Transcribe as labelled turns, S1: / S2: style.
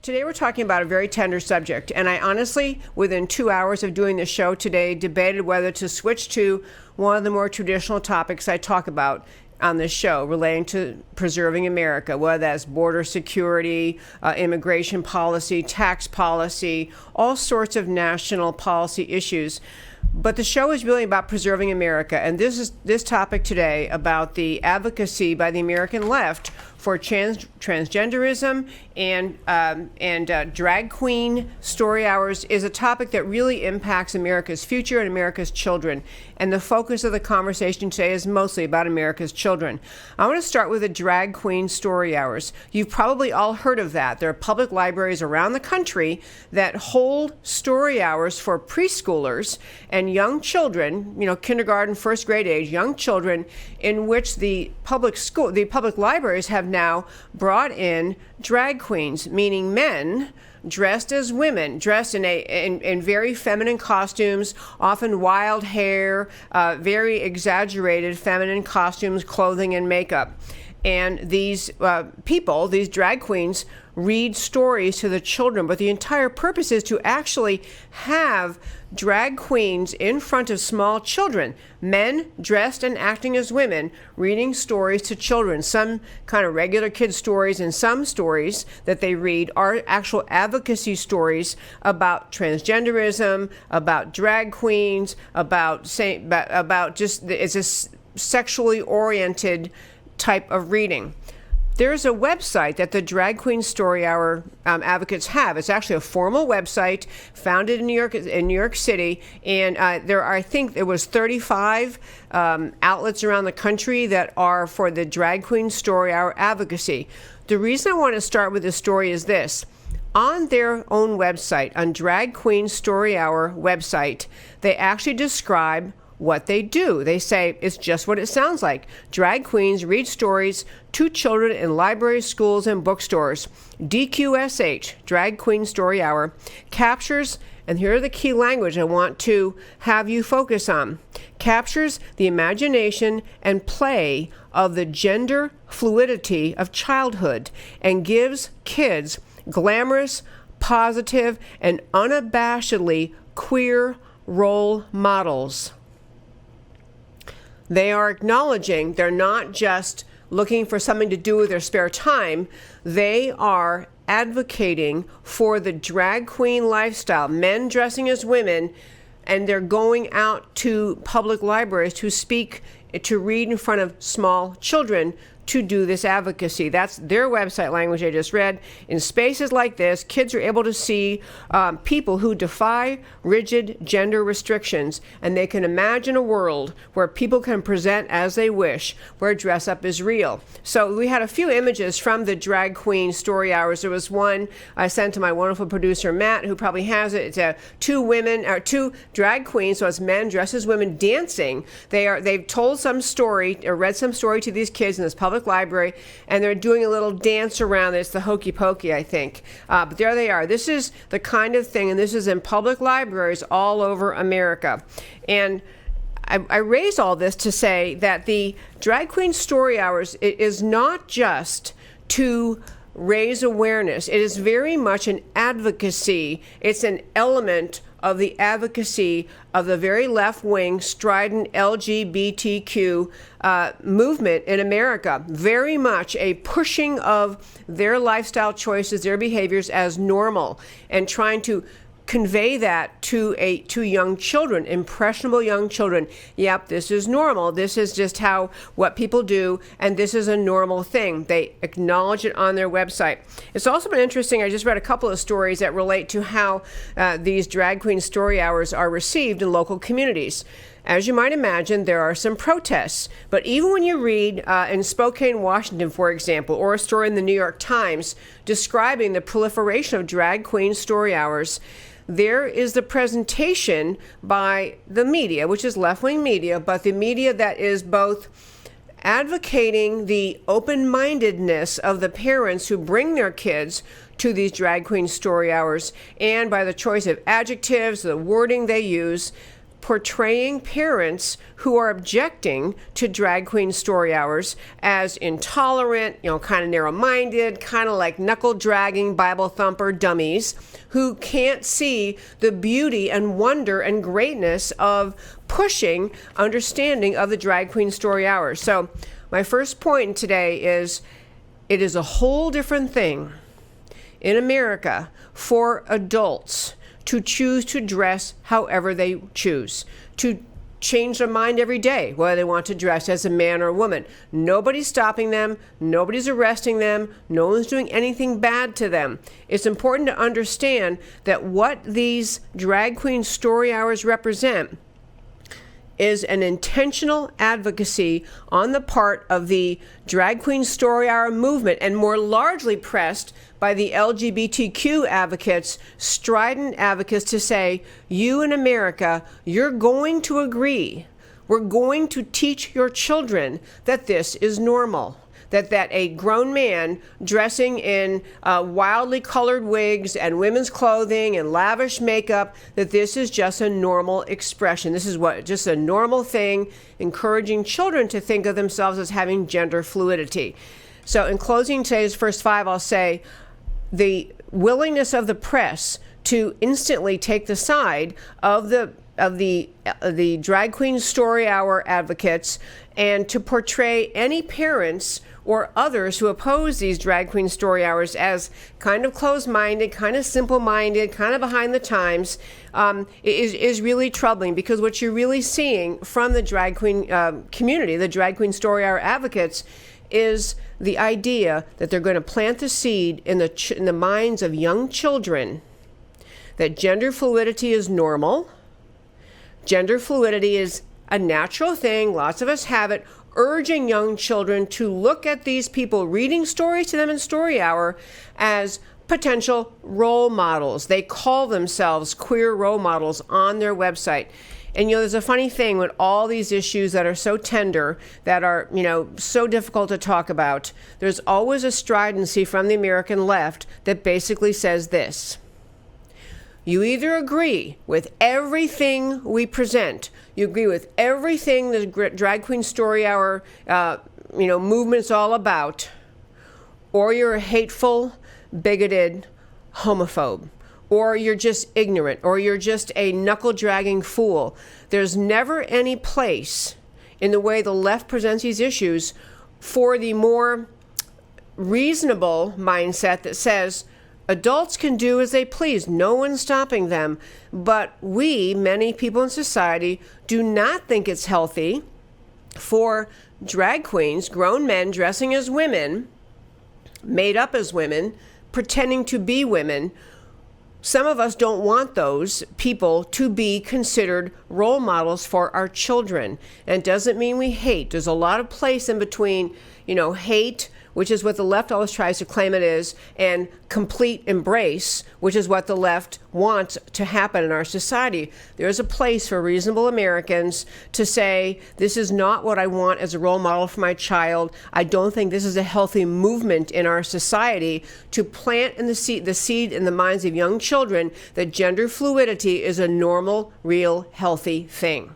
S1: Today we're talking about a very tender subject, and I honestly, within 2 hours of doing the show today, debated whether to switch to one of the more traditional topics I talk about on this show relating to preserving America, whether that's border security, immigration policy, tax policy, all sorts of national policy issues. But the show is really about preserving America, and this topic today about the advocacy by the American left for transgenderism and drag queen story hours is a topic that really impacts America's future and America's children. And the focus of the conversation today is mostly about America's children. I want to start with the drag queen story hours. You've probably all heard of that. There are public libraries around the country that hold story hours for preschoolers and young children, kindergarten, first grade age, young children, in which the public libraries have now brought in drag queens, meaning men dressed as women, dressed in very feminine costumes, often wild hair, very exaggerated feminine costumes, clothing, and makeup. And these these drag queens, read stories to the children, but the entire purpose is to actually have drag queens in front of small children, men dressed and acting as women, reading stories to children, some kind of regular kid stories, and some stories that they read are actual advocacy stories about transgenderism, about drag queens, about just, it's a sexually oriented type of reading. There's a website that the Drag Queen Story Hour advocates have. It's actually a formal website founded in New York City, and there are, I think it was 35 outlets around the country that are for the Drag Queen Story Hour advocacy. The reason I want to start with this story is this. On their own website, on Drag Queen Story Hour website, they actually describe what they do. They say it's just what it sounds like. Drag queens read stories to children in libraries, schools, and bookstores. DQSH, Drag Queen Story Hour, captures, and here are the key language I want to have you focus on, captures the imagination and play of the gender fluidity of childhood and gives kids glamorous, positive, and unabashedly queer role models. They are acknowledging they're not just looking for something to do with their spare time. They are advocating for the drag queen lifestyle, men dressing as women, and they're going out to public libraries to speak, to read in front of small children to do this advocacy. That's their website language I just read. In spaces like this, kids are able to see people who defy rigid gender restrictions, and they can imagine a world where people can present as they wish, where dress up is real. So we had a few images from the Drag Queen Story Hours. There was one I sent to my wonderful producer, Matt, who probably has it. It's two drag queens, so it's men dressed as women dancing. They've told some story or read some story to these kids in this public library, and they're doing a little dance around it. It's the hokey pokey, I think. But there they are. This is the kind of thing, and this is in public libraries all over America. And I raise all this to say that the Drag Queen Story Hours is not just to raise awareness. It is very much an advocacy. It's an element of the advocacy of the very left-wing, strident LGBTQ movement in America. Very much a pushing of their lifestyle choices, their behaviors as normal, and trying to convey that to young children, impressionable young children. Yep, this is normal. This is just what people do, and this is a normal thing. They acknowledge it on their website. It's also been interesting. I just read a couple of stories that relate to how these drag queen story hours are received in local communities. As you might imagine, there are some protests. But even when you read in Spokane, Washington, for example, or a story in the New York Times describing the proliferation of drag queen story hours, there is the presentation by the media, which is left-wing media, but the media that is both advocating the open-mindedness of the parents who bring their kids to these drag queen story hours, and by the choice of adjectives, the wording they use, portraying parents who are objecting to drag queen story hours as intolerant, kind of narrow-minded, kind of like knuckle-dragging Bible thumper dummies who can't see the beauty and wonder and greatness of pushing understanding of the drag queen story hours. So my first point today is it is a whole different thing in America for adults to choose to dress however they choose, to change their mind every day, whether they want to dress as a man or a woman. Nobody's stopping them. Nobody's arresting them. No one's doing anything bad to them. It's important to understand that what these drag queen story hours represent is an intentional advocacy on the part of the drag queen story hour movement, and more largely pressed by the LGBTQ advocates, strident advocates, to say, you in America, you're going to agree. We're going to teach your children that this is normal. That a grown man dressing in wildly colored wigs and women's clothing and lavish makeup, that this is just a normal expression. This is just a normal thing, encouraging children to think of themselves as having gender fluidity. So in closing today's first five, I'll say the willingness of the press to instantly take the side of the drag queen story hour advocates and to portray any parents or others who oppose these drag queen story hours as kind of closed-minded, kind of simple-minded, kind of behind the times, is really troubling, because what you're really seeing from the drag queen community, the drag queen story hour advocates, is the idea that they're going to plant the seed in the minds of young children that gender fluidity is normal, gender fluidity is a natural thing, lots of us have it, urging young children to look at these people reading stories to them in story hour as potential role models. They call themselves queer role models on their website. And there's a funny thing with all these issues that are so tender, that are, so difficult to talk about. There's always a stridency from the American left that basically says this: you either agree with everything we present, you agree with everything the drag queen story hour, movement's all about, or you're a hateful, bigoted homophobe, or you're just ignorant, or you're just a knuckle-dragging fool. There's never any place in the way the left presents these issues for the more reasonable mindset that says, adults can do as they please. No one's stopping them. But we, many people in society, do not think it's healthy for drag queens, grown men dressing as women, made up as women, pretending to be women. Some of us don't want those people to be considered role models for our children. And it doesn't mean we hate. There's a lot of place in between, hate, which is what the left always tries to claim it is, and complete embrace, which is what the left wants to happen in our society. There's a place for reasonable Americans to say, this is not what I want as a role model for my child. I don't think this is a healthy movement in our society to plant in the seed in the minds of young children that gender fluidity is a normal, real, healthy thing.